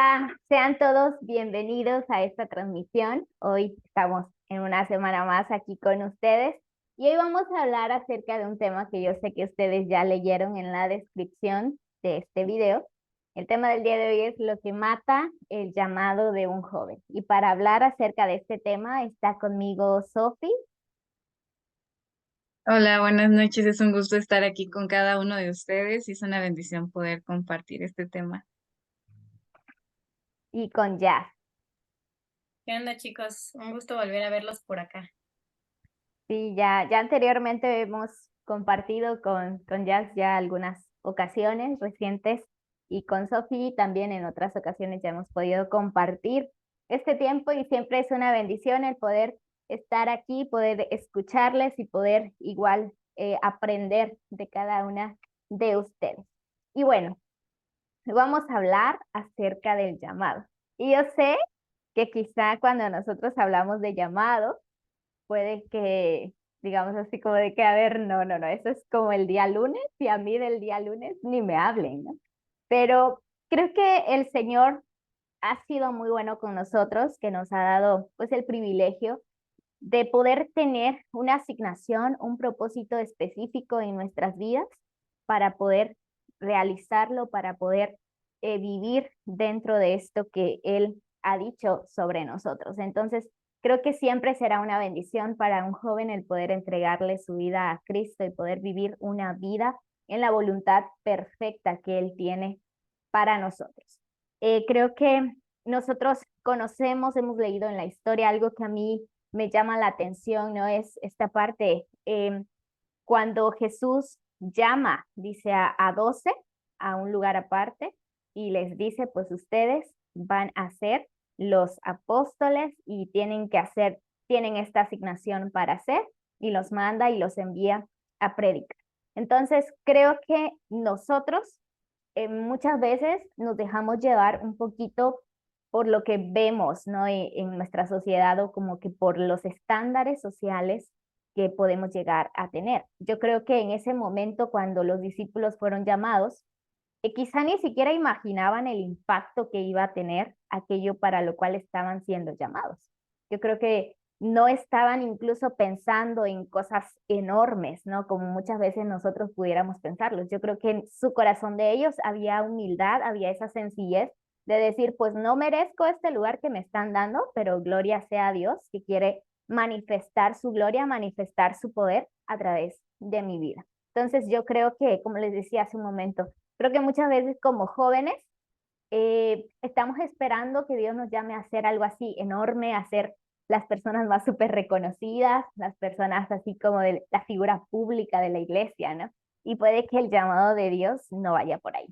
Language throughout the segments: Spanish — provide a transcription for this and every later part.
Hola, sean todos bienvenidos a esta transmisión. Hoy estamos en una semana más aquí con ustedes y hoy vamos a hablar acerca de un tema que yo sé que ustedes ya leyeron en la descripción de este video. El tema del día de hoy es lo que mata el llamado de un joven. Y para hablar acerca de este tema está conmigo Sofi Hola, buenas noches. Es un gusto estar aquí con cada uno de ustedes y es una bendición poder compartir este tema. y con Jazz. ¿Qué onda, chicos? Un gusto volver a verlos por acá. Sí, ya anteriormente hemos compartido con Jazz ya algunas ocasiones recientes y con Sophie también en otras ocasiones ya hemos podido compartir este tiempo y siempre es una bendición el poder estar aquí, poder escucharles y poder igual aprender de cada una de ustedes. Y bueno, vamos a hablar acerca del llamado. Y yo sé que quizá cuando nosotros hablamos de llamado, puede que, digamos así como de que, a ver, no, eso es como el día lunes y a mí del día lunes ni me hablen, ¿no? Pero creo que el Señor ha sido muy bueno con nosotros, que nos ha dado pues el privilegio de poder tener una asignación, un propósito específico en nuestras vidas para poder realizarlo, para poder vivir dentro de esto que Él ha dicho sobre nosotros. Entonces, creo que siempre será una bendición para un joven el poder entregarle su vida a Cristo y poder vivir una vida en la voluntad perfecta que Él tiene para nosotros. Creo que nosotros conocemos, hemos leído en la historia algo que a mí me llama la atención, ¿no? Es esta parte, cuando Jesús llama, dice a 12 a un lugar aparte y les dice, pues ustedes van a ser los apóstoles y tienen que hacer, tienen esta asignación para hacer y los manda y los envía a predicar. Entonces, creo que nosotros muchas veces nos dejamos llevar un poquito por lo que vemos, ¿no? En nuestra sociedad o como que por los estándares sociales que podemos llegar a tener. Yo creo que en ese momento cuando los discípulos fueron llamados, quizá ni siquiera imaginaban el impacto que iba a tener aquello para lo cual estaban siendo llamados. Yo creo que no estaban incluso pensando en cosas enormes, ¿no? Como muchas veces nosotros pudiéramos pensarlos. Yo creo que en su corazón de ellos había humildad, había esa sencillez de decir, pues no merezco este lugar que me están dando, pero gloria sea a Dios que quiere manifestar su gloria, manifestar su poder a través de mi vida. Entonces yo creo que, como les decía hace un momento, creo que muchas veces como jóvenes estamos esperando que Dios nos llame a hacer algo así enorme, a ser las personas más súper reconocidas, las personas así como de la figura pública de la iglesia, ¿no? Y puede que el llamado de Dios no vaya por ahí.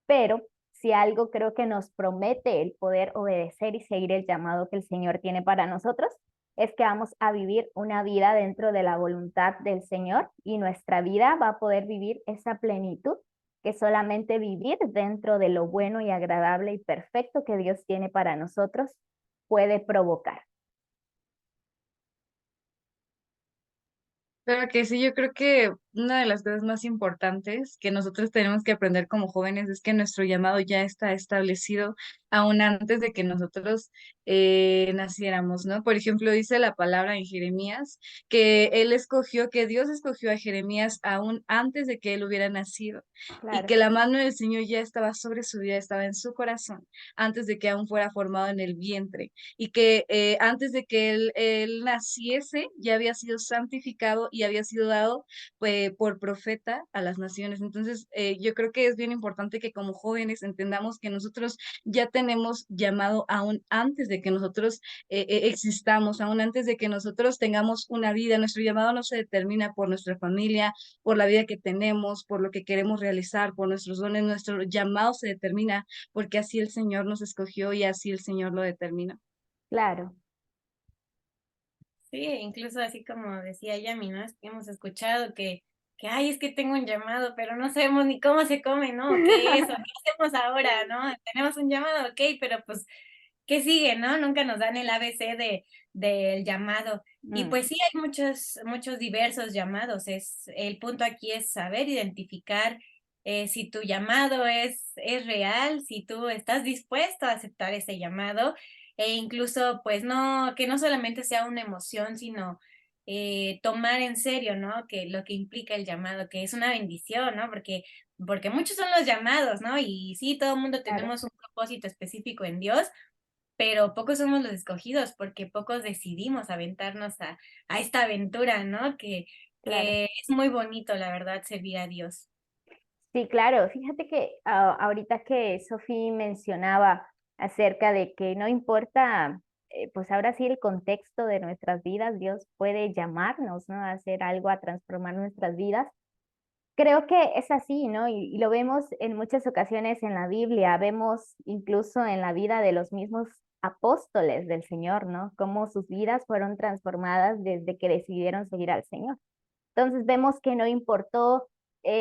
Pero si algo creo que nos promete el poder obedecer y seguir el llamado que el Señor tiene para nosotros, es que vamos a vivir una vida dentro de la voluntad del Señor y nuestra vida va a poder vivir esa plenitud que solamente vivir dentro de lo bueno y agradable y perfecto que Dios tiene para nosotros puede provocar. Claro que sí, yo creo que una de las cosas más importantes que nosotros tenemos que aprender como jóvenes es que nuestro llamado ya está establecido aún antes de que nosotros naciéramos, ¿no? Por ejemplo, dice la palabra en Jeremías que que Dios escogió a Jeremías aún antes de que él hubiera nacido y Claro, que la mano del Señor ya estaba sobre su vida, estaba en su corazón antes de que aún fuera formado en el vientre y que antes de que él naciese ya había sido santificado y había sido dado por profeta a las naciones. Entonces, yo creo que es bien importante que como jóvenes entendamos que nosotros ya tenemos llamado aún antes de que nosotros existamos, aún antes de que nosotros tengamos una vida. Nuestro llamado no se determina por nuestra familia, por la vida que tenemos, por lo que queremos realizar, por nuestros dones. Nuestro llamado se determina porque así el Señor nos escogió y así el Señor lo determina. claro, Sí, incluso así como decía Yami, ¿no? Es que hemos escuchado que, ay, es que tengo un llamado, pero no sabemos ni cómo se come, ¿no? ¿Qué es? ¿O qué hacemos ahora, no? Tenemos un llamado, ok, pero pues, ¿qué sigue, no? Nunca nos dan el ABC del llamado. Y mm, pues sí, hay muchos diversos llamados. El punto aquí es saber identificar si tu llamado es real, si tú estás dispuesto a aceptar ese llamado, e incluso, pues no, que no solamente sea una emoción, sino tomar en serio, ¿no? Que lo que implica el llamado, que es una bendición, ¿no? Porque muchos son los llamados, ¿no? Y sí, todo el mundo Claro, tenemos un propósito específico en Dios, pero pocos somos los escogidos porque pocos decidimos aventarnos a esta aventura, ¿no? claro. Que es muy bonito, la verdad, servir a Dios. Sí, claro. Fíjate que ahorita que Sofi mencionaba acerca de que no importa, pues ahora sí el contexto de nuestras vidas, Dios puede llamarnos, ¿no? A hacer algo, a transformar nuestras vidas. Creo que es así, ¿no? Y lo vemos en muchas ocasiones en la Biblia, vemos incluso en la vida de los mismos apóstoles del Señor, ¿no? Cómo sus vidas fueron transformadas desde que decidieron seguir al Señor. Entonces vemos que no importó,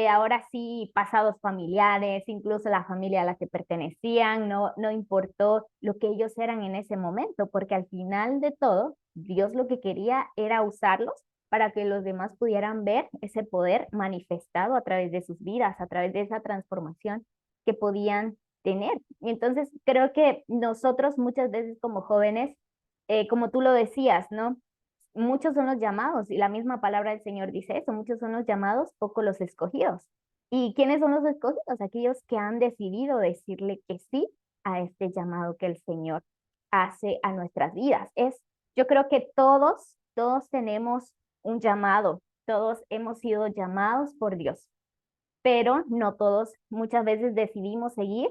ahora sí, pasados familiares, incluso la familia a la que pertenecían, no importó lo que ellos eran en ese momento, porque al final de todo, Dios lo que quería era usarlos para que los demás pudieran ver ese poder manifestado a través de sus vidas, a través de esa transformación que podían tener. Y entonces creo que nosotros muchas veces como jóvenes, como tú lo decías, ¿no? Muchos son los llamados, y la misma palabra del Señor dice eso, muchos son los llamados, pocos los escogidos. ¿Y quiénes son los escogidos? Aquellos que han decidido decirle que sí a este llamado que el Señor hace a nuestras vidas. Yo creo que todos tenemos un llamado, todos hemos sido llamados por Dios, pero no todos muchas veces decidimos seguir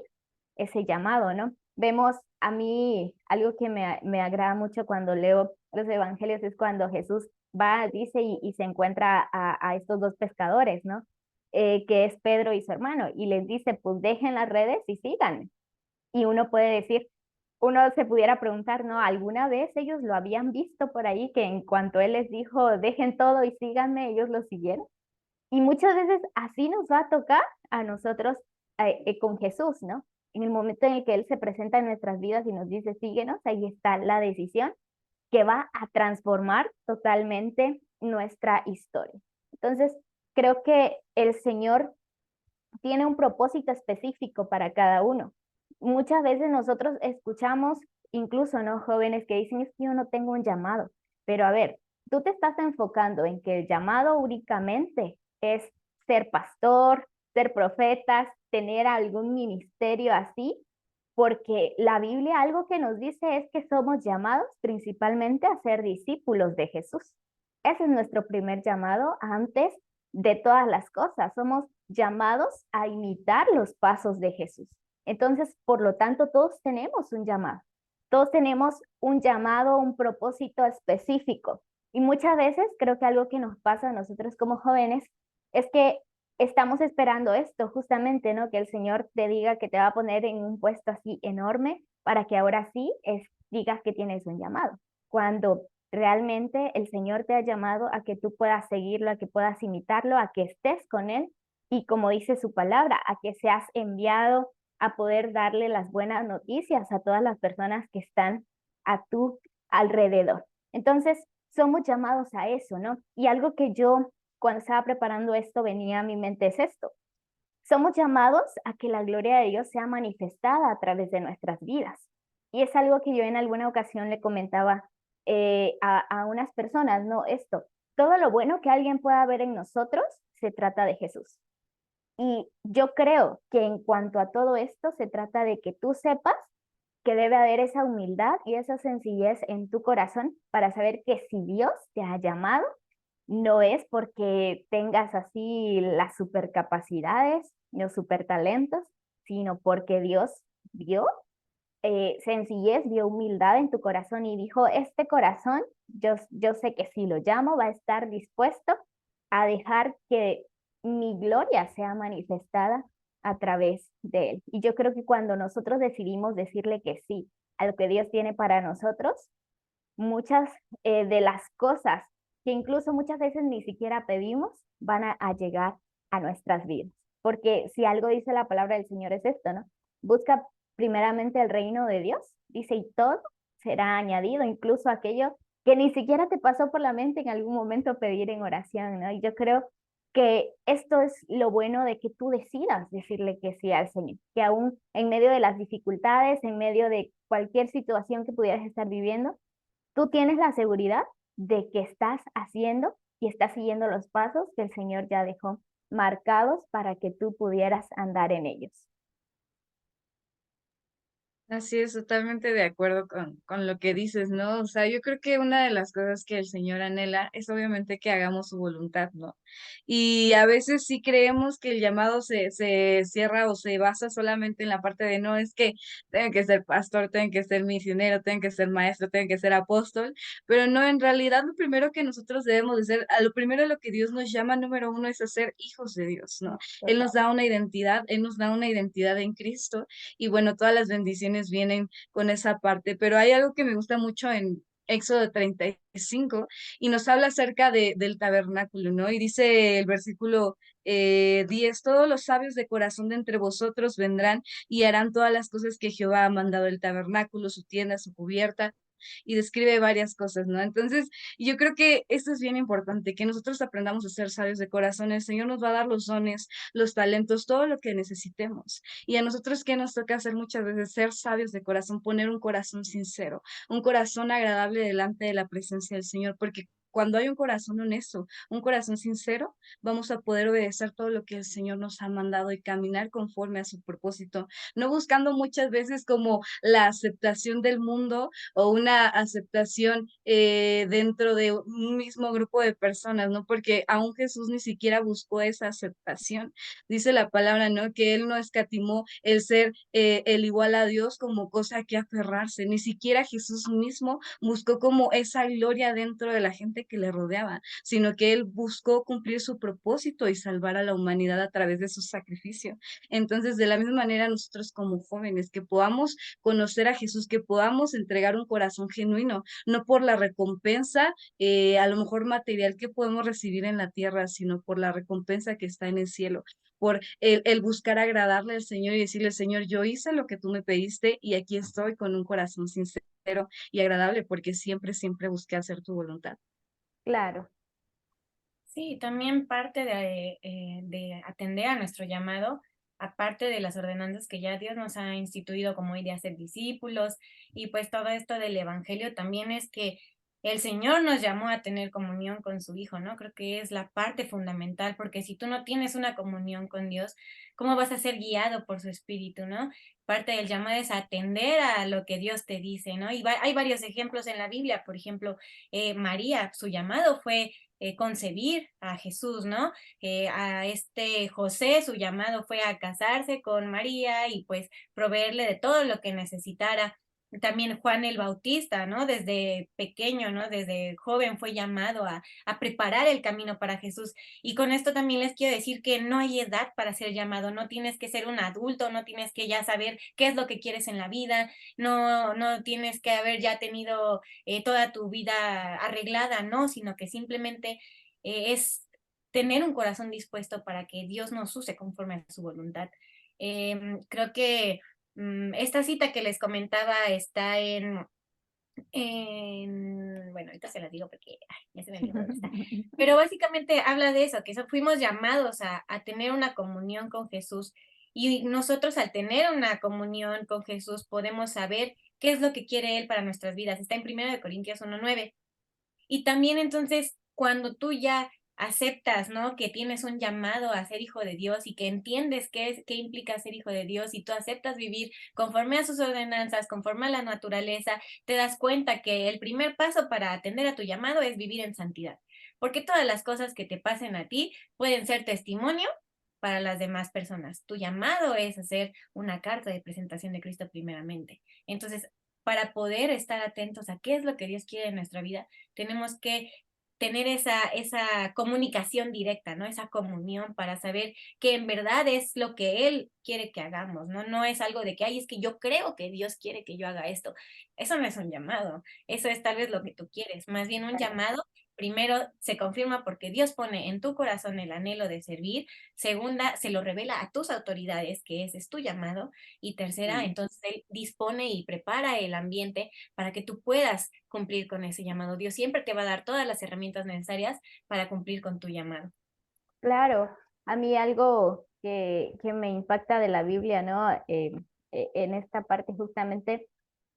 ese llamado, ¿no? Vemos a mí algo que me agrada mucho cuando leo los evangelios es cuando Jesús va, dice y se encuentra a estos dos pescadores, ¿no? Que es Pedro y su hermano, y les dice, pues dejen las redes y sigan. Y uno puede decir, uno se pudiera preguntar, ¿no? ¿Alguna vez ellos lo habían visto por ahí que en cuanto él les dijo, dejen todo y síganme, ellos lo siguieron? Y muchas veces así nos va a tocar a nosotros con Jesús, ¿no? En el momento en el que Él se presenta en nuestras vidas y nos dice, síguenos, ahí está la decisión que va a transformar totalmente nuestra historia. Entonces, creo que el Señor tiene un propósito específico para cada uno. Muchas veces nosotros escuchamos, incluso, ¿no? Jóvenes que dicen, es que yo no tengo un llamado, pero a ver, tú te estás enfocando en que el llamado únicamente es ser pastor, ser profetas, tener algún ministerio así, porque la Biblia algo que nos dice es que somos llamados principalmente a ser discípulos de Jesús. Ese es nuestro primer llamado antes de todas las cosas. Somos llamados a imitar los pasos de Jesús. Entonces, por lo tanto, todos tenemos un llamado. Todos tenemos un llamado, un propósito específico. Y muchas veces creo que algo que nos pasa a nosotros como jóvenes es que estamos esperando esto justamente, ¿no? Que el Señor te diga que te va a poner en un puesto así enorme para que ahora sí digas que tienes un llamado. Cuando realmente el Señor te ha llamado a que tú puedas seguirlo, a que puedas imitarlo, a que estés con Él y como dice su palabra, a que seas enviado a poder darle las buenas noticias a todas las personas que están a tu alrededor. Entonces, somos llamados a eso, ¿no? Y algo que yo cuando estaba preparando esto venía a mi mente es esto. Somos llamados a que la gloria de Dios sea manifestada a través de nuestras vidas. Y es algo que yo en alguna ocasión le comentaba a unas personas, ¿no? Esto, todo lo bueno que alguien pueda ver en nosotros se trata de Jesús. Y yo creo que en cuanto a todo esto, se trata de que tú sepas que debe haber esa humildad y esa sencillez en tu corazón para saber que si Dios te ha llamado, no es porque tengas así las supercapacidades, los supertalentos, sino porque Dios vio sencillez, vio humildad en tu corazón y dijo, este corazón, yo sé que si lo llamo va a estar dispuesto a dejar que mi gloria sea manifestada a través de él. Y yo creo que cuando nosotros decidimos decirle que sí a lo que Dios tiene para nosotros, muchas de las cosas que incluso muchas veces ni siquiera pedimos van a llegar a nuestras vidas. Porque si algo dice la palabra del Señor es esto, ¿no? Busca primeramente el reino de Dios, dice, y todo será añadido, incluso aquello que ni siquiera te pasó por la mente en algún momento pedir en oración, ¿no? Y yo creo que esto es lo bueno de que tú decidas decirle que sí al Señor, que aún en medio de las dificultades, en medio de cualquier situación que pudieras estar viviendo, tú tienes la seguridad de que estás haciendo y estás siguiendo los pasos que el Señor ya dejó marcados para que tú pudieras andar en ellos. Así es, totalmente de acuerdo con lo que dices, ¿no? O sea, yo creo que una de las cosas que el Señor anhela es obviamente que hagamos su voluntad, ¿no? Y a veces sí creemos que el llamado se cierra o se basa solamente en la parte de no, es que tengo que ser pastor, tengo que ser misionero, tengo que ser maestro, tengo que ser apóstol, pero no, en realidad lo primero que nosotros debemos de ser, a lo primero lo que Dios nos llama, número uno, es a ser hijos de Dios, ¿no? Él nos da una identidad, Él nos da una identidad en Cristo y bueno, todas las bendiciones vienen con esa parte, pero hay algo que me gusta mucho en Éxodo 35 y nos habla acerca del tabernáculo, ¿no? Y dice el versículo 10, todos los sabios de corazón de entre vosotros vendrán y harán todas las cosas que Jehová ha mandado, el tabernáculo, su tienda, su cubierta, y describe varias cosas, ¿no? Entonces, yo creo que esto es bien importante, que nosotros aprendamos a ser sabios de corazón. El Señor nos va a dar los dones, los talentos, todo lo que necesitemos. Y a nosotros, ¿qué nos toca hacer muchas veces? Ser sabios de corazón, poner un corazón sincero, un corazón agradable delante de la presencia del Señor, porque cuando hay un corazón honesto, un corazón sincero, vamos a poder obedecer todo lo que el Señor nos ha mandado y caminar conforme a su propósito, no buscando muchas veces como la aceptación del mundo o una aceptación dentro de un mismo grupo de personas, ¿no? Porque aún Jesús ni siquiera buscó esa aceptación. Dice la palabra, ¿no? Que Él no escatimó el ser el igual a Dios como cosa que aferrarse. Ni siquiera Jesús mismo buscó como esa gloria dentro de la gente que le rodeaba, sino que Él buscó cumplir su propósito y salvar a la humanidad a través de su sacrificio. Entonces, de la misma manera, nosotros como jóvenes, que podamos conocer a Jesús, que podamos entregar un corazón genuino, no por la recompensa, a lo mejor material que podemos recibir en la tierra, sino por la recompensa que está en el cielo, por el buscar agradarle al Señor y decirle, Señor, yo hice lo que tú me pediste y aquí estoy con un corazón sincero y agradable porque siempre, siempre busqué hacer tu voluntad. Claro, Sí, también parte de atender a nuestro llamado, aparte de las ordenanzas que ya Dios nos ha instituido, como ir de hacer discípulos, y pues todo esto del evangelio también es que el Señor nos llamó a tener comunión con su Hijo, ¿no? Creo que es la parte fundamental, porque si tú no tienes una comunión con Dios, ¿cómo vas a ser guiado por su Espíritu, ¿no? Parte del llamado es atender a lo que Dios te dice, ¿no? Y hay varios ejemplos en la Biblia, por ejemplo, María, su llamado fue concebir a Jesús, ¿no? A este José, su llamado fue a casarse con María y pues proveerle de todo lo que necesitara. También Juan el Bautista, ¿no? Desde pequeño, ¿no? Desde joven fue llamado a preparar el camino para Jesús. Y con esto también les quiero decir que no hay edad para ser llamado, no tienes que ser un adulto, no tienes que ya saber qué es lo que quieres en la vida, no tienes que haber ya tenido toda tu vida arreglada, no, sino que simplemente es tener un corazón dispuesto para que Dios nos use conforme a su voluntad. Creo que esta cita que les comentaba está bueno, ahorita se la digo porque ya se me olvidó dónde está. Pero básicamente habla de eso, que fuimos llamados a tener una comunión con Jesús y nosotros al tener una comunión con Jesús podemos saber qué es lo que quiere Él para nuestras vidas. Está en 1 Corintios 1:9. Y también entonces, cuando tú ya aceptas, ¿no? Que tienes un llamado a ser hijo de Dios y que entiendes qué implica ser hijo de Dios y tú aceptas vivir conforme a sus ordenanzas, conforme a la naturaleza, te das cuenta que el primer paso para atender a tu llamado es vivir en santidad. Porque todas las cosas que te pasen a ti pueden ser testimonio para las demás personas. Tu llamado es hacer una carta de presentación de Cristo primeramente. Entonces, para poder estar atentos a qué es lo que Dios quiere en nuestra vida, tenemos que tener esa comunicación directa, ¿no? Esa comunión para saber que en verdad es lo que Él quiere que hagamos, ¿no? No es algo de que, ay, es que yo creo que Dios quiere que yo haga esto. Eso no es un llamado, eso es tal vez lo que tú quieres. Más bien un llamado, primero se confirma porque Dios pone en tu corazón el anhelo de servir. Segunda, se lo revela a tus autoridades, que ese es tu llamado. Y tercera, entonces Él dispone y prepara el ambiente para que tú puedas cumplir con ese llamado. Dios siempre te va a dar todas las herramientas necesarias para cumplir con tu llamado. Claro, a mí algo que me impacta de la Biblia, ¿no? En esta parte justamente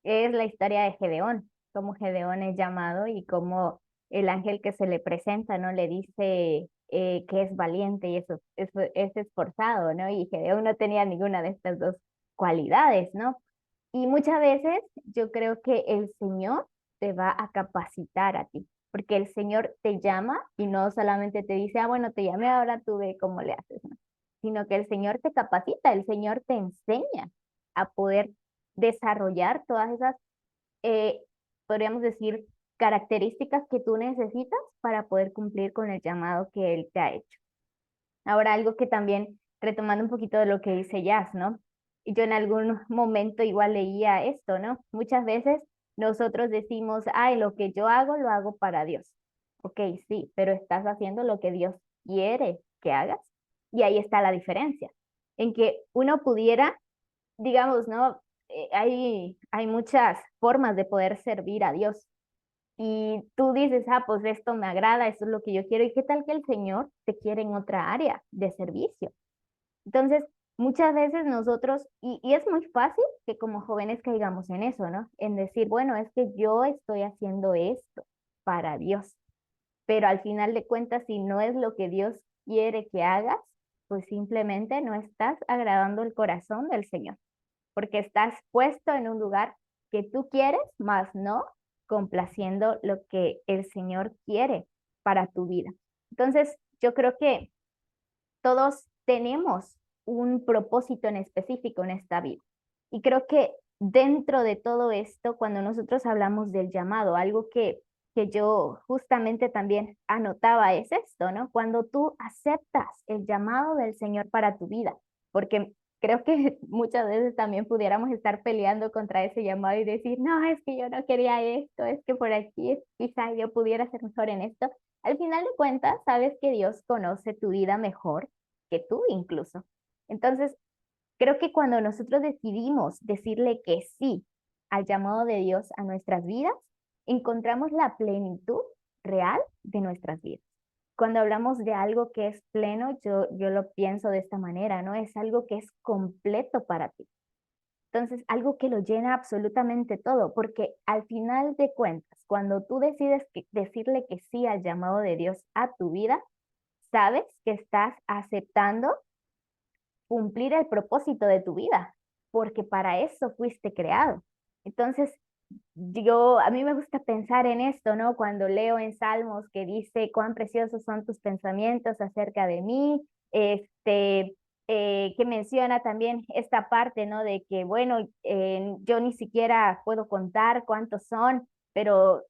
es la historia de Gedeón, cómo Gedeón es llamado y cómo el ángel que se le presenta, ¿no? Le dice que es valiente y eso es esforzado, ¿no? Y Gedeón no tenía ninguna de estas dos cualidades, ¿no? Y muchas veces yo creo que el Señor te va a capacitar a ti, porque el Señor te llama y no solamente te dice, ah, bueno, te llamé, ahora tú ve cómo le haces, ¿no? Sino que el Señor te capacita, el Señor te enseña a poder desarrollar todas esas, eh, podríamos decir, características que tú necesitas para poder cumplir con el llamado que Él te ha hecho. Ahora, algo que también, retomando un poquito de lo que dice Jazz, ¿no? Y yo en algún momento igual leía esto, ¿no? Muchas veces nosotros decimos, ay, lo que yo hago lo hago para Dios. Ok, sí, pero estás haciendo lo que Dios quiere que hagas. Y ahí está la diferencia, en que uno pudiera, digamos, ¿no? Hay muchas formas de poder servir a Dios y tú dices, ah, pues esto me agrada, esto es lo que yo quiero. ¿Y qué tal que el Señor te quiere en otra área de servicio? Entonces, muchas veces nosotros, y es muy fácil que como jóvenes caigamos en eso, ¿no? En decir, bueno, es que yo estoy haciendo esto para Dios, pero al final de cuentas, si no es lo que Dios quiere que hagas, pues simplemente no estás agradando el corazón del Señor porque estás puesto en un lugar que tú quieres, más no complaciendo lo que el Señor quiere para tu vida. Entonces, yo creo que todos tenemos un propósito en específico en esta vida. Y creo que dentro de todo esto, cuando nosotros hablamos del llamado, algo que yo justamente también anotaba es esto, ¿no? Cuando tú aceptas el llamado del Señor para tu vida, porque creo que muchas veces también pudiéramos estar peleando contra ese llamado y decir, no, es que yo no quería esto, es que por aquí quizá yo pudiera ser mejor en esto. Al final de cuentas, sabes que Dios conoce tu vida mejor que tú incluso. Entonces, creo que cuando nosotros decidimos decirle que sí al llamado de Dios a nuestras vidas, encontramos la plenitud real de nuestras vidas. Cuando hablamos de algo que es pleno, yo lo pienso de esta manera, ¿no? Es algo que es completo para ti. Entonces, algo que lo llena absolutamente todo, porque al final de cuentas, cuando tú decides decirle que sí al llamado de Dios a tu vida, sabes que estás aceptando cumplir el propósito de tu vida, porque para eso fuiste creado. Entonces, a mí me gusta pensar en esto, ¿no? Cuando leo en Salmos que dice, cuán preciosos son tus pensamientos acerca de mí, que menciona también esta parte, ¿no? De que, bueno, yo ni siquiera puedo contar cuántos son, pero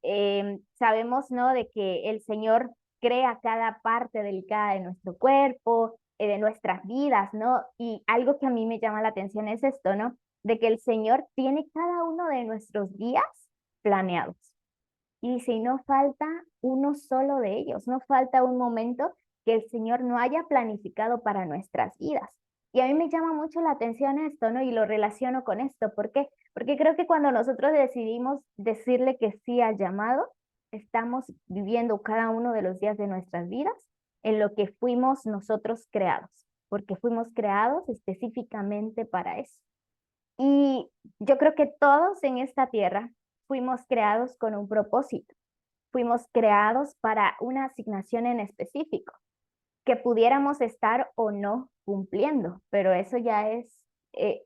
sabemos, ¿no? De que el Señor crea cada parte delicada de nuestro cuerpo, de nuestras vidas, ¿no? Y algo que a mí me llama la atención es esto, ¿no? De que el Señor tiene cada uno de nuestros días planeados. Y si no falta uno solo de ellos, no falta un momento que el Señor no haya planificado para nuestras vidas. Y a mí me llama mucho la atención esto, ¿no? Y lo relaciono con esto. ¿Por qué? Porque creo que cuando nosotros decidimos decirle que sí al llamado, estamos viviendo cada uno de los días de nuestras vidas en lo que fuimos nosotros creados, porque fuimos creados específicamente para eso. Y yo creo que todos en esta tierra fuimos creados con un propósito, fuimos creados para una asignación en específico, que pudiéramos estar o no cumpliendo, pero eso ya es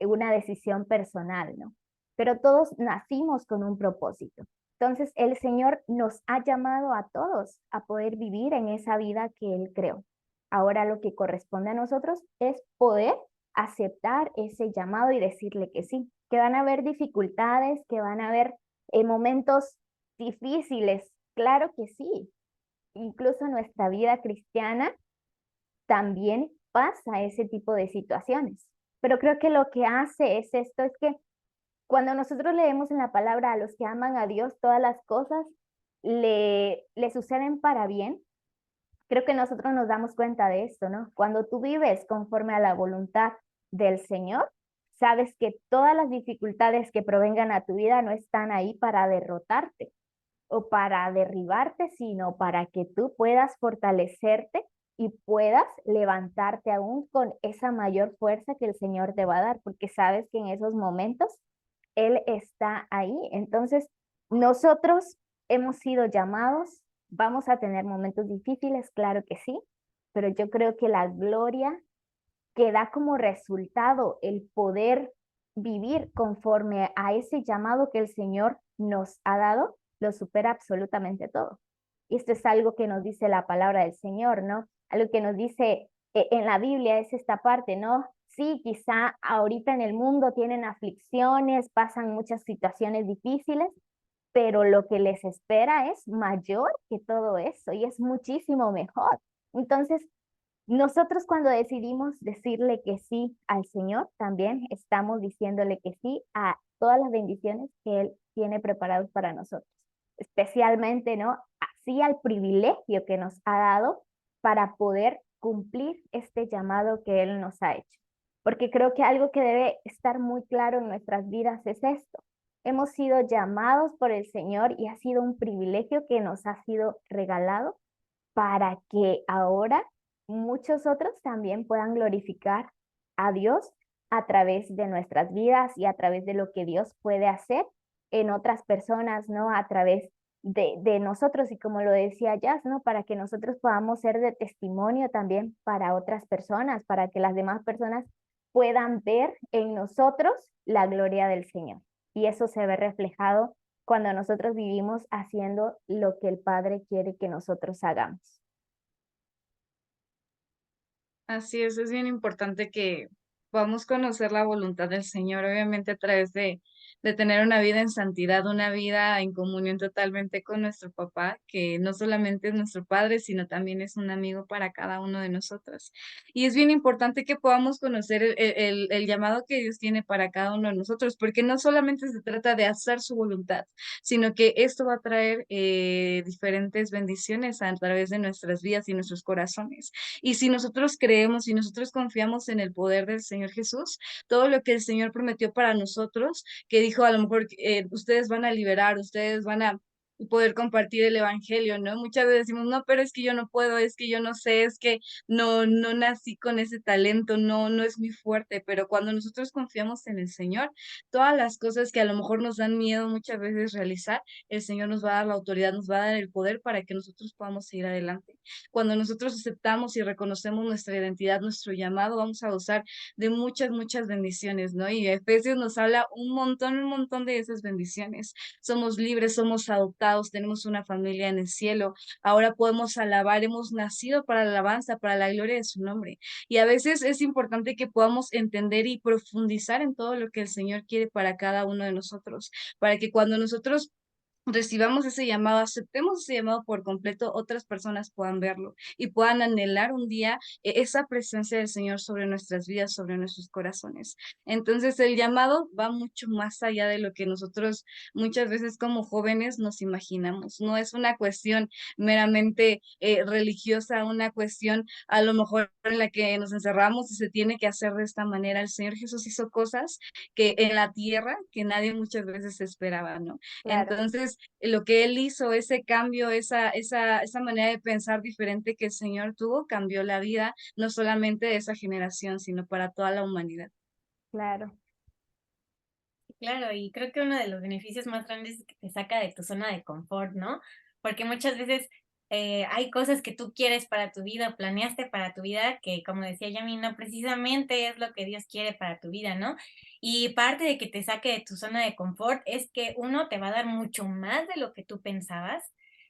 una decisión personal, ¿no? Pero todos nacimos con un propósito. Entonces, el Señor nos ha llamado a todos a poder vivir en esa vida que Él creó. Ahora lo que corresponde a nosotros es poder aceptar ese llamado y decirle que sí, que van a haber dificultades, que van a haber momentos difíciles, claro que sí. Incluso nuestra vida cristiana también pasa ese tipo de situaciones. Pero creo que lo que hace es esto, es que cuando nosotros leemos en la palabra a los que aman a Dios, todas las cosas le suceden para bien. Creo que nosotros nos damos cuenta de esto, ¿no? Cuando tú vives conforme a la voluntad del Señor, sabes que todas las dificultades que provengan a tu vida no están ahí para derrotarte o para derribarte, sino para que tú puedas fortalecerte y puedas levantarte aún con esa mayor fuerza que el Señor te va a dar, porque sabes que en esos momentos Él está ahí. Entonces, nosotros hemos sido llamados, vamos a tener momentos difíciles, claro que sí, pero yo creo que la gloria que da como resultado el poder vivir conforme a ese llamado que el Señor nos ha dado, lo supera absolutamente todo. Y esto es algo que nos dice la palabra del Señor, ¿no? Algo que nos dice en la Biblia es esta parte, ¿no? Sí, quizá ahorita en el mundo tienen aflicciones, pasan muchas situaciones difíciles, pero lo que les espera es mayor que todo eso y es muchísimo mejor. Entonces, nosotros cuando decidimos decirle que sí al Señor, también estamos diciéndole que sí a todas las bendiciones que Él tiene preparados para nosotros, especialmente, ¿no? Así al privilegio que nos ha dado para poder cumplir este llamado que Él nos ha hecho. Porque creo que algo que debe estar muy claro en nuestras vidas es esto. Hemos sido llamados por el Señor y ha sido un privilegio que nos ha sido regalado para que ahora muchos otros también puedan glorificar a Dios a través de nuestras vidas y a través de lo que Dios puede hacer en otras personas, ¿no? A través de nosotros y como lo decía Jazz, ¿no? Para que nosotros podamos ser de testimonio también para otras personas, para que las demás personas puedan ver en nosotros la gloria del Señor. Y eso se ve reflejado cuando nosotros vivimos haciendo lo que el Padre quiere que nosotros hagamos. Así es bien importante que podamos conocer la voluntad del Señor, obviamente a través de tener una vida en santidad, una vida en comunión totalmente con nuestro papá, que no solamente es nuestro padre, sino también es un amigo para cada uno de nosotros. Y es bien importante que podamos conocer el llamado que Dios tiene para cada uno de nosotros, porque no solamente se trata de hacer su voluntad, sino que esto va a traer diferentes bendiciones a través de nuestras vidas y nuestros corazones. Y si nosotros creemos, si nosotros confiamos en el poder del Señor Jesús, todo lo que el Señor prometió para nosotros, que dijo a lo mejor ustedes van a liberar, ustedes van a poder compartir el evangelio, ¿no? Muchas veces decimos, no, pero es que yo no puedo, es que yo no sé, es que no nací con ese talento, no es muy fuerte, pero cuando nosotros confiamos en el Señor, todas las cosas que a lo mejor nos dan miedo muchas veces realizar, el Señor nos va a dar la autoridad, nos va a dar el poder para que nosotros podamos seguir adelante. Cuando nosotros aceptamos y reconocemos nuestra identidad, nuestro llamado, vamos a gozar de muchas bendiciones, ¿no? Y Efesios nos habla un montón de esas bendiciones. Somos libres, somos adoptados, tenemos una familia en el cielo, ahora podemos alabar, hemos nacido para la alabanza, para la gloria de su nombre. Y a veces es importante que podamos entender y profundizar en todo lo que el Señor quiere para cada uno de nosotros, para que cuando nosotros recibamos ese llamado, aceptemos ese llamado por completo, otras personas puedan verlo y puedan anhelar un día esa presencia del Señor sobre nuestras vidas, sobre nuestros corazones. Entonces, el llamado va mucho más allá de lo que nosotros muchas veces como jóvenes nos imaginamos. No es una cuestión meramente religiosa, una cuestión a lo mejor en la que nos encerramos y se tiene que hacer de esta manera. El Señor Jesús hizo cosas que en la tierra que nadie muchas veces esperaba, ¿no? Claro. Entonces, lo que él hizo, ese cambio, esa manera de pensar diferente que el Señor tuvo, cambió la vida, no solamente de esa generación, sino para toda la humanidad. Claro, Claro, y creo que uno de los beneficios más grandes es que te saca de tu zona de confort, ¿no? Porque muchas veces hay cosas que tú quieres para tu vida, o planeaste para tu vida, que como decía Yami, no precisamente es lo que Dios quiere para tu vida, ¿no? Y parte de que te saque de tu zona de confort es que uno te va a dar mucho más de lo que tú pensabas,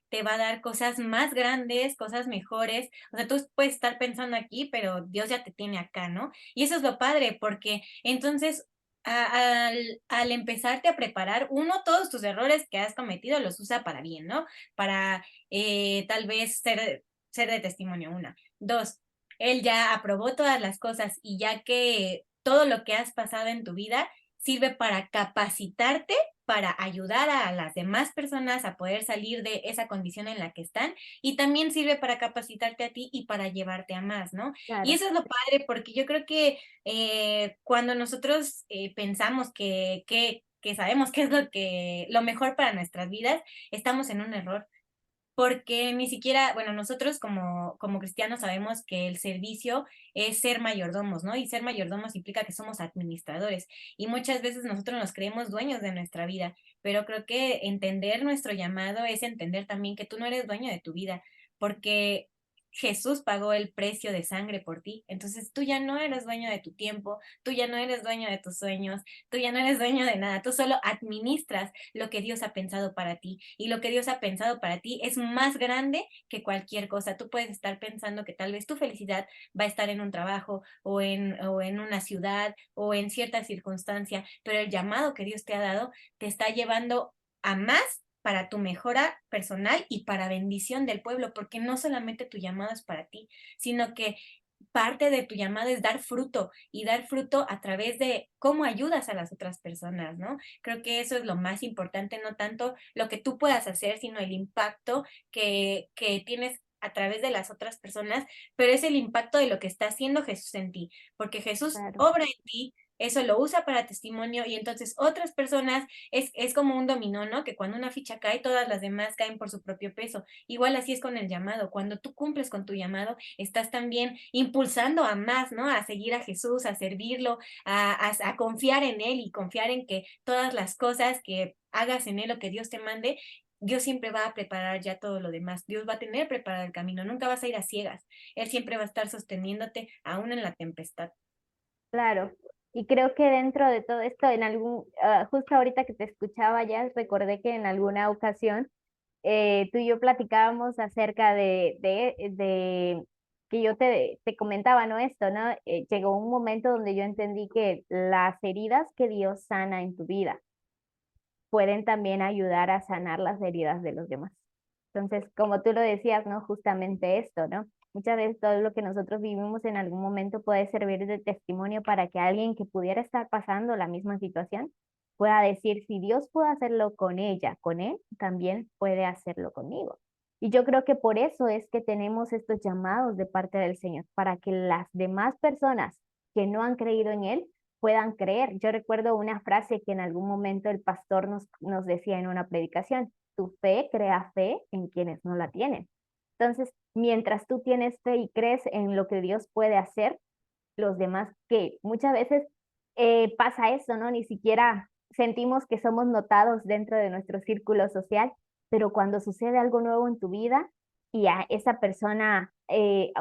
te va a dar cosas más grandes, cosas mejores. O sea, tú puedes estar pensando aquí, pero Dios ya te tiene acá, ¿no? Y eso es lo padre, porque entonces al empezarte a preparar, uno, todos tus errores que has cometido los usa para bien, ¿no? Para tal vez ser de testimonio, una. Dos, él ya aprobó todas las cosas y ya que todo lo que has pasado en tu vida sirve para capacitarte, para ayudar a las demás personas a poder salir de esa condición en la que están y también sirve para capacitarte a ti y para llevarte a más, ¿no? Y claro. eso es lo padre porque yo creo que cuando nosotros pensamos que sabemos qué es lo mejor para nuestras vidas, estamos en un error. porque ni siquiera, bueno, nosotros como cristianos sabemos que el servicio es ser mayordomos, ¿no? Y ser mayordomos implica que somos administradores. Y muchas veces nosotros nos creemos dueños de nuestra vida, pero creo que entender nuestro llamado es entender también que tú no eres dueño de tu vida, porque Jesús pagó el precio de sangre por ti. Entonces tú ya no eres dueño de tu tiempo, tú ya no eres dueño de tus sueños, tú ya no eres dueño de nada, tú solo administras lo que Dios ha pensado para ti. Y lo que Dios ha pensado para ti es más grande que cualquier cosa. Tú puedes estar pensando que tal vez tu felicidad va a estar en un trabajo o en una ciudad o en cierta circunstancia, pero el llamado que Dios te ha dado te está llevando a más para tu mejora personal y para bendición del pueblo, porque no solamente tu llamado es para ti, sino que parte de tu llamado es dar fruto y dar fruto a través de cómo ayudas a las otras personas, ¿no? Creo que eso es lo más importante, no tanto lo que tú puedas hacer, sino el impacto que tienes a través de las otras personas, pero es el impacto de lo que está haciendo Jesús en ti, porque Jesús Claro. obra en ti, eso lo usa para testimonio y entonces otras personas es como un dominó, ¿no? Que cuando una ficha cae, todas las demás caen por su propio peso. Igual así es con el llamado. Cuando tú cumples con tu llamado, estás también impulsando a más, ¿no? A seguir a Jesús, a servirlo, a confiar en Él y confiar en que todas las cosas que hagas en Él o que Dios te mande, Dios siempre va a preparar ya todo lo demás. Dios va a tener preparado el camino. Nunca vas a ir a ciegas. Él siempre va a estar sosteniéndote aún en la tempestad. Claro, y creo que dentro de todo esto, justo ahorita que te escuchaba ya, recordé que en alguna ocasión tú y yo platicábamos acerca de que yo te comentaba, ¿no? Esto, ¿no? Llegó un momento donde yo entendí que las heridas que Dios sana en tu vida pueden también ayudar a sanar las heridas de los demás. Entonces, como tú lo decías, ¿no? Justamente esto, ¿no? Muchas veces todo lo que nosotros vivimos en algún momento puede servir de testimonio para que alguien que pudiera estar pasando la misma situación pueda decir, si Dios puede hacerlo con ella, con él, también puede hacerlo conmigo. Y yo creo que por eso es que tenemos estos llamados de parte del Señor, para que las demás personas que no han creído en Él puedan creer. Yo recuerdo una frase que en algún momento el pastor nos decía en una predicación: tu fe crea fe en quienes no la tienen. Entonces, mientras tú tienes fe y crees en lo que Dios puede hacer, los demás, que muchas veces pasa eso, ¿no? Ni siquiera sentimos que somos notados dentro de nuestro círculo social, pero cuando sucede algo nuevo en tu vida y a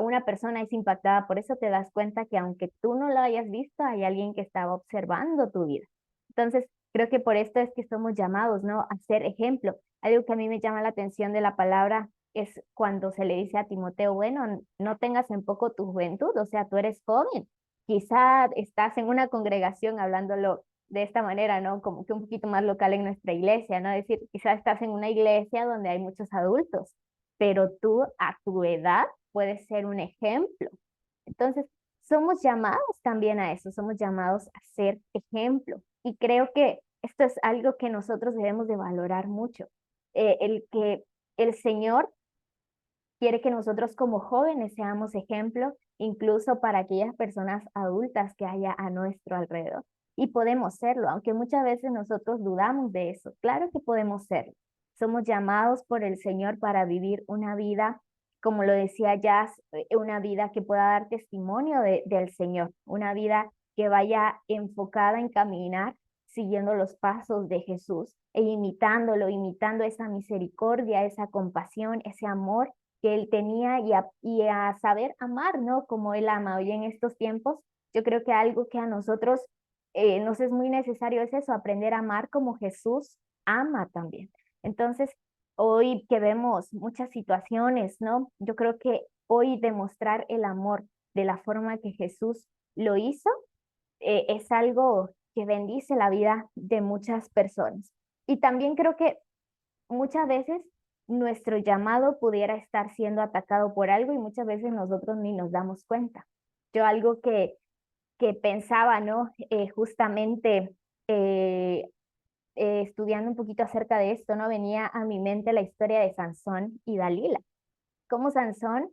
una persona es impactada, por eso te das cuenta que aunque tú no lo hayas visto, hay alguien que estaba observando tu vida. Entonces, creo que por esto es que somos llamados, ¿no? A ser ejemplo. Algo que a mí me llama la atención de la palabra es cuando se le dice a Timoteo, bueno, no tengas en poco tu juventud, o sea, tú eres joven, quizá estás en una congregación hablándolo de esta manera, ¿no? Como que un poquito más local en nuestra iglesia, ¿no? Es decir, quizá estás en una iglesia donde hay muchos adultos, pero tú a tu edad puedes ser un ejemplo. Entonces, somos llamados también a eso, somos llamados a ser ejemplo. Y creo que esto es algo que nosotros debemos de valorar mucho. El que el Señor quiere que nosotros como jóvenes seamos ejemplo, incluso para aquellas personas adultas que haya a nuestro alrededor. Y podemos serlo, aunque muchas veces nosotros dudamos de eso. Claro que podemos serlo. Somos llamados por el Señor para vivir una vida, como lo decía Jazz, una vida que pueda dar testimonio del Señor, una vida que vaya enfocada en caminar siguiendo los pasos de Jesús e imitándolo, imitando esa misericordia, esa compasión, ese amor que él tenía y a saber amar, ¿no? Como él ama. Hoy en estos tiempos, yo creo que algo que a nosotros nos es muy necesario es eso, aprender a amar como Jesús ama también. Entonces, hoy que vemos muchas situaciones, ¿no? Yo creo que hoy demostrar el amor de la forma que Jesús lo hizo es algo que bendice la vida de muchas personas. Y también creo que muchas veces nuestro llamado pudiera estar siendo atacado por algo y muchas veces nosotros ni nos damos cuenta. Yo algo que pensaba, ¿no? Justamente eh, estudiando un poquito acerca de esto, ¿no? Venía a mi mente la historia de Sansón y Dalila. Cómo Sansón,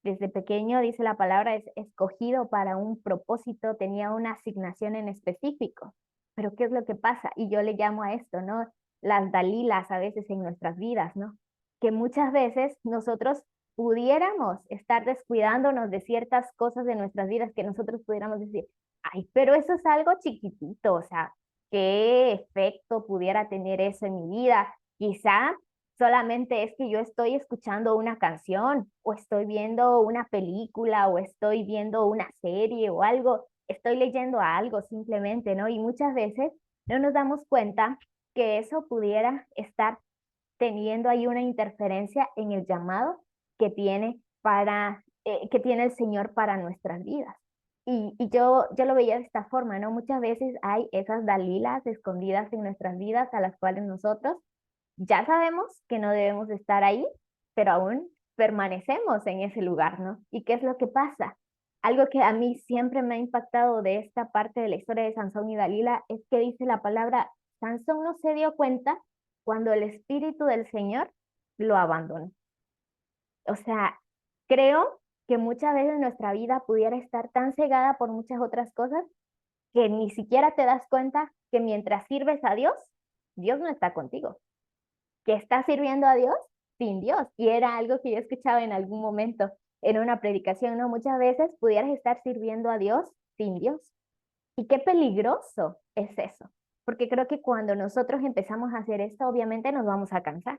desde pequeño, dice la palabra, es escogido para un propósito, tenía una asignación en específico. Pero ¿qué es lo que pasa? Y yo le llamo a esto, ¿no? Las Dalilas a veces en nuestras vidas, ¿no? que muchas veces nosotros pudiéramos estar descuidándonos de ciertas cosas de nuestras vidas que nosotros pudiéramos decir, ay, pero eso es algo chiquitito, o sea, ¿qué efecto pudiera tener eso en mi vida? Quizá solamente es que yo estoy escuchando una canción o estoy viendo una película o estoy viendo una serie o algo, estoy leyendo algo simplemente, ¿no? Y muchas veces no nos damos cuenta que eso pudiera estar teniendo ahí una interferencia en el llamado que tiene que tiene el Señor para nuestras vidas. Y yo lo veía de esta forma, ¿no? Muchas veces hay esas Dalilas escondidas en nuestras vidas a las cuales nosotros ya sabemos que no debemos estar ahí, pero aún permanecemos en ese lugar, ¿no? ¿Y qué es lo que pasa? Algo que a mí siempre me ha impactado de esta parte de la historia de Sansón y Dalila es que dice la palabra, Sansón no se dio cuenta cuando el Espíritu del Señor lo abandonó. O sea, creo que muchas veces nuestra vida pudiera estar tan cegada por muchas otras cosas que ni siquiera te das cuenta que mientras sirves a Dios, Dios no está contigo, que estás sirviendo a Dios sin Dios. Y era algo que yo escuchaba en algún momento en una predicación, ¿no? Muchas veces pudieras estar sirviendo a Dios sin Dios. Y qué peligroso es eso, porque creo que cuando nosotros empezamos a hacer esto, obviamente nos vamos a cansar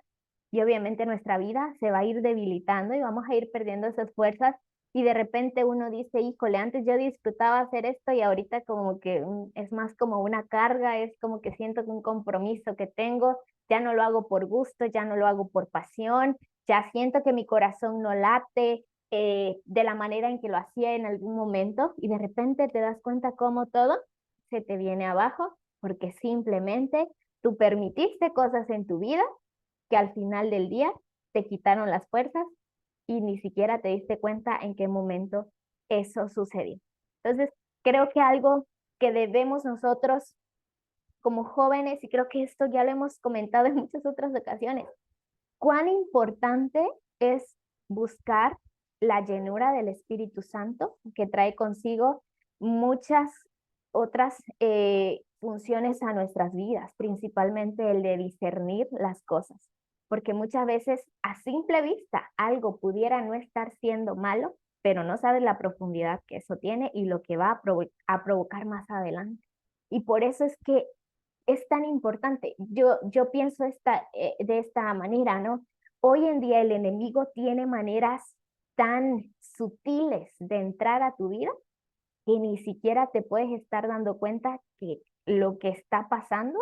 y obviamente nuestra vida se va a ir debilitando y vamos a ir perdiendo esas fuerzas y de repente uno dice, híjole, antes yo disfrutaba hacer esto y ahorita como que es más como una carga, es como que siento que un compromiso que tengo, ya no lo hago por gusto, ya no lo hago por pasión, ya siento que mi corazón no late, de la manera en que lo hacía en algún momento y de repente te das cuenta cómo todo se te viene abajo porque simplemente tú permitiste cosas en tu vida que al final del día te quitaron las fuerzas y ni siquiera te diste cuenta en qué momento eso sucedió. Entonces, creo que algo que debemos nosotros como jóvenes, y creo que esto ya lo hemos comentado en muchas otras ocasiones, cuán importante es buscar la llenura del Espíritu Santo, que trae consigo muchas otras funciones a nuestras vidas, principalmente el de discernir las cosas, porque muchas veces a simple vista algo pudiera no estar siendo malo, pero no sabes la profundidad que eso tiene y lo que va a provocar más adelante. Y por eso es que es tan importante. Yo pienso de esta manera, ¿no? Hoy en día el enemigo tiene maneras tan sutiles de entrar a tu vida que ni siquiera te puedes estar dando cuenta que lo que está pasando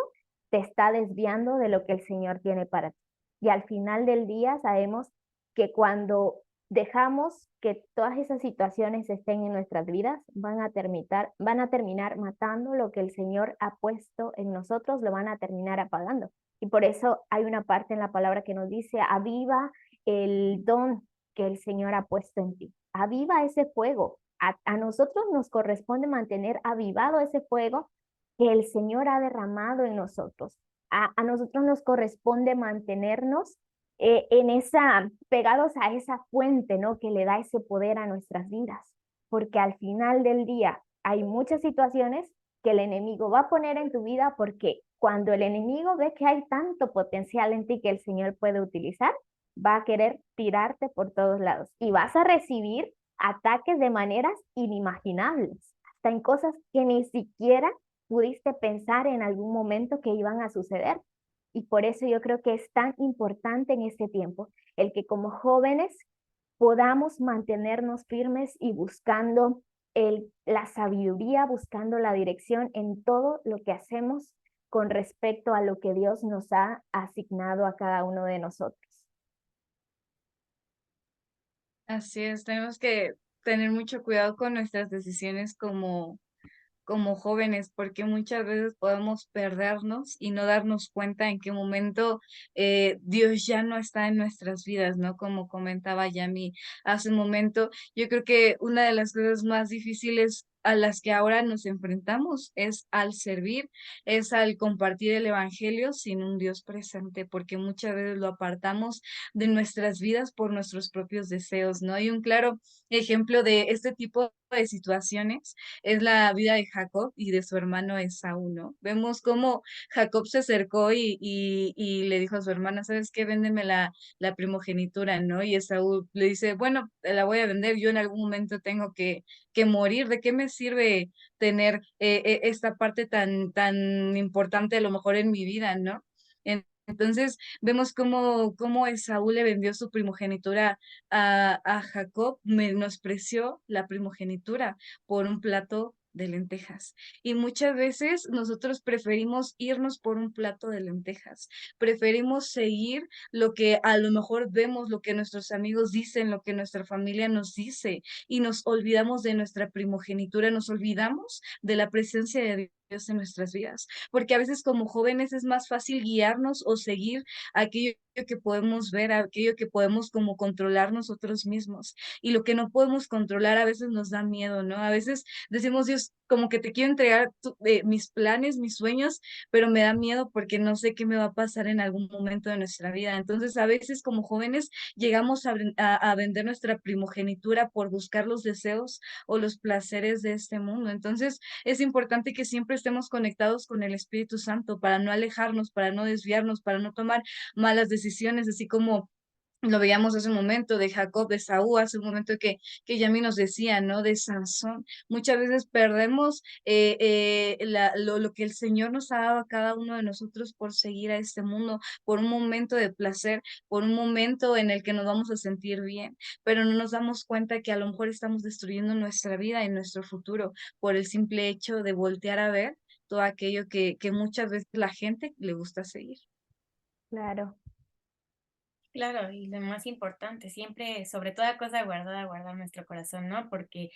te está desviando de lo que el Señor tiene para ti. Y al final del día sabemos que cuando dejamos que todas esas situaciones estén en nuestras vidas, van a terminar matando lo que el Señor ha puesto en nosotros, lo van a terminar apagando. Y por eso hay una parte en la palabra que nos dice, aviva el don que el Señor ha puesto en ti. Aviva ese fuego. A nosotros nos corresponde mantener avivado ese fuego que el Señor ha derramado en nosotros. A nosotros nos corresponde mantenernos pegados a esa fuente, ¿no? Que le da ese poder a nuestras vidas. Porque al final del día hay muchas situaciones que el enemigo va a poner en tu vida porque cuando el enemigo ve que hay tanto potencial en ti que el Señor puede utilizar, va a querer tirarte por todos lados y vas a recibir ataques de maneras inimaginables, hasta en cosas que ni siquiera pudiste pensar en algún momento que iban a suceder. Y por eso yo creo que es tan importante en este tiempo el que como jóvenes podamos mantenernos firmes y buscando la sabiduría, buscando la dirección en todo lo que hacemos con respecto a lo que Dios nos ha asignado a cada uno de nosotros. Así es, tenemos que tener mucho cuidado con nuestras decisiones como jóvenes, porque muchas veces podemos perdernos y no darnos cuenta en qué momento Dios ya no está en nuestras vidas, ¿no? Como comentaba Yami hace un momento, yo creo que una de las cosas más difíciles a las que ahora nos enfrentamos es al servir, es al compartir el evangelio sin un Dios presente, porque muchas veces lo apartamos de nuestras vidas por nuestros propios deseos, ¿no? Y un claro ejemplo de este tipo de situaciones es la vida de Jacob y de su hermano Esaú, ¿no? Vemos cómo Jacob se acercó y le dijo a su hermana, ¿sabes qué? Véndeme la primogenitura, ¿no? Y Esaú le dice, bueno, la voy a vender, yo en algún momento tengo que morir, ¿de qué me sirve tener esta parte tan importante a lo mejor en mi vida, ¿no? Entonces vemos cómo Esaú le vendió su primogenitura a Jacob, menospreció la primogenitura por un plato de lentejas. Y muchas veces nosotros preferimos irnos por un plato de lentejas, preferimos seguir lo que a lo mejor vemos, lo que nuestros amigos dicen, lo que nuestra familia nos dice, y nos olvidamos de nuestra primogenitura, nos olvidamos de la presencia de Dios en nuestras vidas, porque a veces como jóvenes es más fácil guiarnos o seguir aquello que podemos ver, aquello que podemos como controlar nosotros mismos. Y lo que no podemos controlar a veces nos da miedo, ¿no? A veces decimos, Dios, como que te quiero entregar mis planes, mis sueños, pero me da miedo porque no sé qué me va a pasar en algún momento de nuestra vida. Entonces, a veces como jóvenes llegamos a vender nuestra primogenitura por buscar los deseos o los placeres de este mundo. Entonces, es importante que siempre estemos conectados con el Espíritu Santo para no alejarnos, para no desviarnos, para no tomar malas decisiones, así como lo veíamos hace un momento de Jacob, de Saúl, hace un momento que Yami nos decía, ¿no? De Sansón. Muchas veces perdemos lo que el Señor nos ha dado a cada uno de nosotros por seguir a este mundo, por un momento de placer, por un momento en el que nos vamos a sentir bien, pero no nos damos cuenta que a lo mejor estamos destruyendo nuestra vida y nuestro futuro por el simple hecho de voltear a ver todo aquello que muchas veces la gente le gusta seguir. Claro, Claro, y lo más importante, siempre, sobre toda cosa guardada, guardar nuestro corazón, ¿no? Porque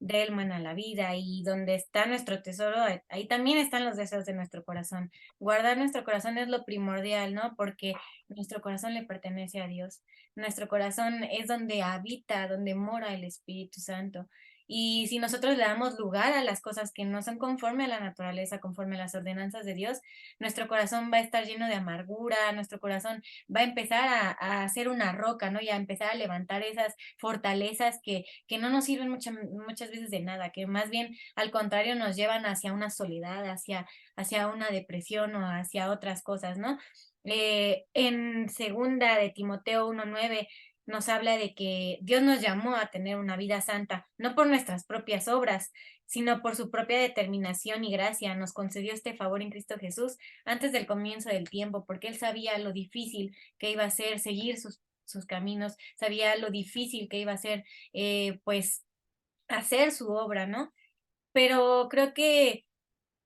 de él mana la vida y donde está nuestro tesoro, ahí también están los deseos de nuestro corazón. Guardar nuestro corazón es lo primordial, ¿no? Porque nuestro corazón le pertenece a Dios. Nuestro corazón es donde habita, donde mora el Espíritu Santo. Y si nosotros le damos lugar a las cosas que no son conforme a la naturaleza, conforme a las ordenanzas de Dios, nuestro corazón va a estar lleno de amargura, nuestro corazón va a empezar a hacer una roca, ¿no? Y a empezar a levantar esas fortalezas que no nos sirven muchas veces de nada, que más bien al contrario nos llevan hacia una soledad, hacia una depresión o hacia otras cosas, ¿no? En segunda de Timoteo 1:9 nos habla de que Dios nos llamó a tener una vida santa, no por nuestras propias obras, sino por su propia determinación y gracia. Nos concedió este favor en Cristo Jesús antes del comienzo del tiempo, porque Él sabía lo difícil que iba a ser seguir sus caminos, sabía lo difícil que iba a ser, pues, hacer su obra, ¿no? Pero creo que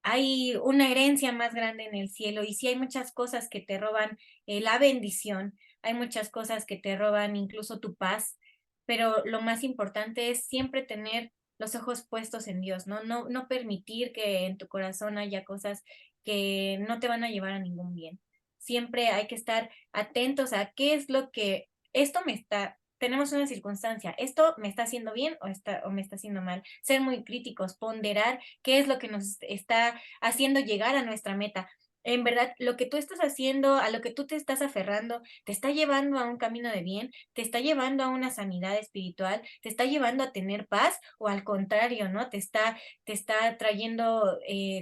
hay una herencia más grande en el cielo y sí hay muchas cosas que te roban la bendición, hay muchas cosas que te roban incluso tu paz, pero lo más importante es siempre tener los ojos puestos en Dios, ¿no? No permitir que en tu corazón haya cosas que no te van a llevar a ningún bien. Siempre hay que estar atentos a qué es lo que esto me está, tenemos una circunstancia, esto me está haciendo bien o me está haciendo mal. Ser muy críticos, ponderar qué es lo que nos está haciendo llegar a nuestra meta. En verdad, lo que tú estás haciendo, a lo que tú te estás aferrando, te está llevando a un camino de bien, te está llevando a una sanidad espiritual, te está llevando a tener paz o al contrario, ¿no? Te está trayendo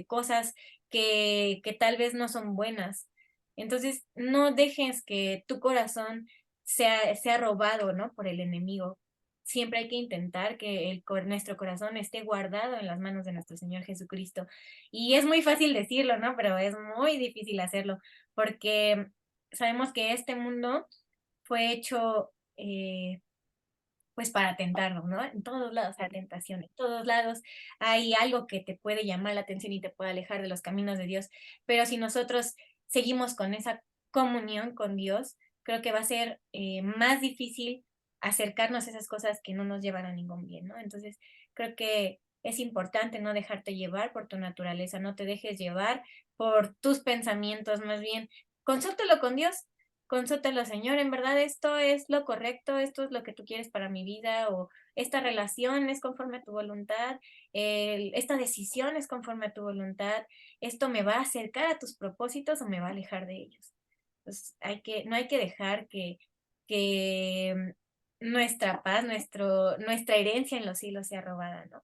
cosas que tal vez no son buenas. Entonces, no dejes que tu corazón sea robado, ¿no? Por el enemigo. Siempre hay que intentar que nuestro corazón esté guardado en las manos de nuestro Señor Jesucristo. Y es muy fácil decirlo, ¿no? Pero es muy difícil hacerlo, porque sabemos que este mundo fue hecho, pues, para tentarnos, ¿no? En todos lados hay tentación, en todos lados hay algo que te puede llamar la atención y te puede alejar de los caminos de Dios. Pero si nosotros seguimos con esa comunión con Dios, creo que va a ser más difícil acercarnos a esas cosas que no nos llevan a ningún bien, ¿no? Entonces, creo que es importante no dejarte llevar por tu naturaleza, no te dejes llevar por tus pensamientos, más bien, consúltalo con Dios, consúltalo, Señor, en verdad esto es lo correcto, esto es lo que tú quieres para mi vida, o esta relación es conforme a tu voluntad, esta decisión es conforme a tu voluntad, esto me va a acercar a tus propósitos o me va a alejar de ellos. Pues no hay que dejar que nuestra paz, nuestra herencia en los cielos sea robada, ¿no?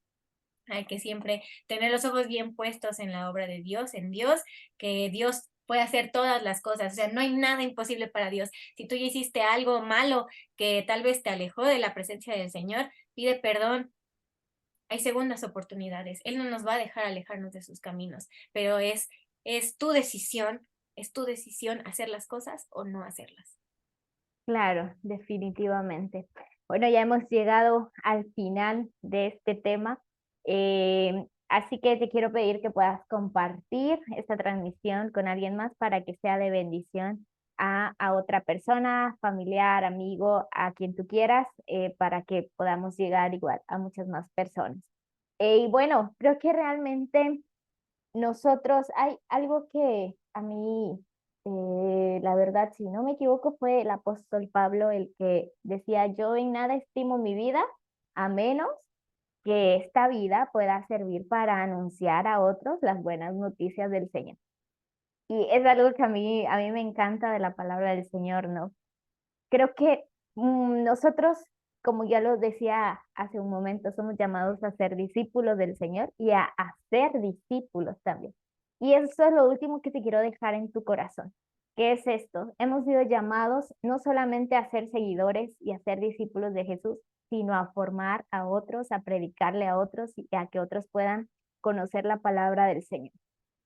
Hay que siempre tener los ojos bien puestos en la obra de Dios, en Dios, que Dios puede hacer todas las cosas, o sea, no hay nada imposible para Dios. Si tú ya hiciste algo malo que tal vez te alejó de la presencia del Señor, pide perdón. Hay segundas oportunidades. Él no nos va a dejar alejarnos de sus caminos, pero es es tu decisión hacer las cosas o no hacerlas. Claro, definitivamente. Bueno, ya hemos llegado al final de este tema, así que te quiero pedir que puedas compartir esta transmisión con alguien más para que sea de bendición a otra persona, familiar, amigo, a quien tú quieras, para que podamos llegar igual a muchas más personas. Y bueno, creo que realmente nosotros, hay algo que a mí, la verdad, si no me equivoco, fue el apóstol Pablo el que decía, yo en nada estimo mi vida, a menos que esta vida pueda servir para anunciar a otros las buenas noticias del Señor. Y es algo que a mí me encanta de la palabra del Señor, ¿no? Creo que nosotros, como ya lo decía hace un momento, somos llamados a ser discípulos del Señor y a hacer discípulos también. Y eso es lo último que te quiero dejar en tu corazón. ¿Qué es esto? Hemos sido llamados no solamente a ser seguidores y a ser discípulos de Jesús, sino a formar a otros, a predicarle a otros y a que otros puedan conocer la palabra del Señor.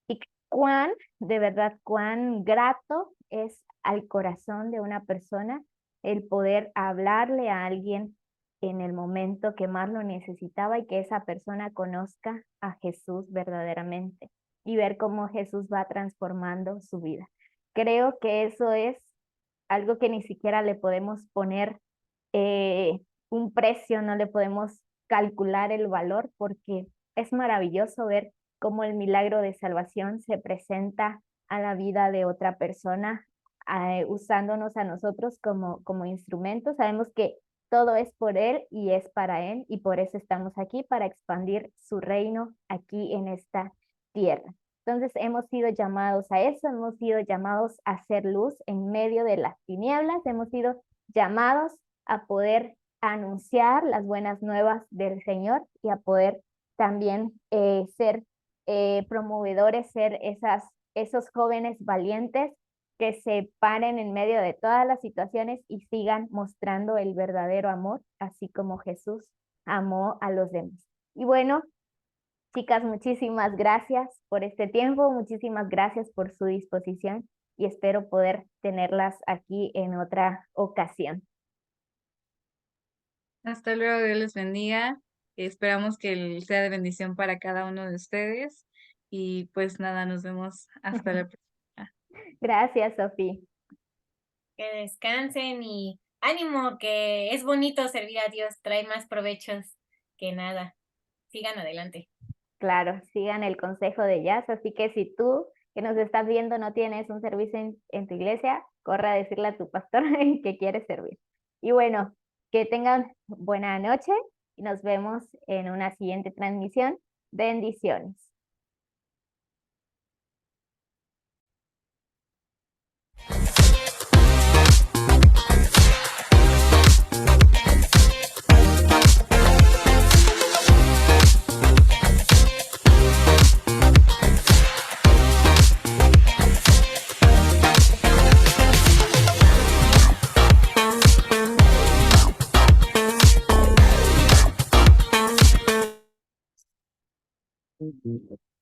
Y cuán, de verdad, cuán grato es al corazón de una persona el poder hablarle a alguien en el momento que más lo necesitaba y que esa persona conozca a Jesús verdaderamente y ver cómo Jesús va transformando su vida. Creo que eso es algo que ni siquiera le podemos poner un precio, no le podemos calcular el valor porque es maravilloso ver cómo el milagro de salvación se presenta a la vida de otra persona, usándonos a nosotros como instrumentos. Sabemos que todo es por Él y es para Él y por eso estamos aquí, para expandir su reino aquí en esta tierra. Entonces hemos sido llamados a eso, hemos sido llamados a hacer luz en medio de las tinieblas, hemos sido llamados a poder anunciar las buenas nuevas del Señor y a poder también ser promovedores, ser esos jóvenes valientes que se paren en medio de todas las situaciones y sigan mostrando el verdadero amor, así como Jesús amó a los demás. Y bueno, chicas, muchísimas gracias por este tiempo, muchísimas gracias por su disposición y espero poder tenerlas aquí en otra ocasión. Hasta luego, Dios les bendiga. Esperamos que sea de bendición para cada uno de ustedes. Y pues nada, nos vemos hasta la próxima. Gracias, Sofía. Que descansen y ánimo, que es bonito servir a Dios, trae más provechos que nada. Sigan adelante. Claro, sigan el consejo de Jazz, así que si tú que nos estás viendo no tienes un servicio en tu iglesia, corre a decirle a tu pastor que quieres servir. Y bueno, que tengan buena noche y nos vemos en una siguiente transmisión. Bendiciones. Mhm.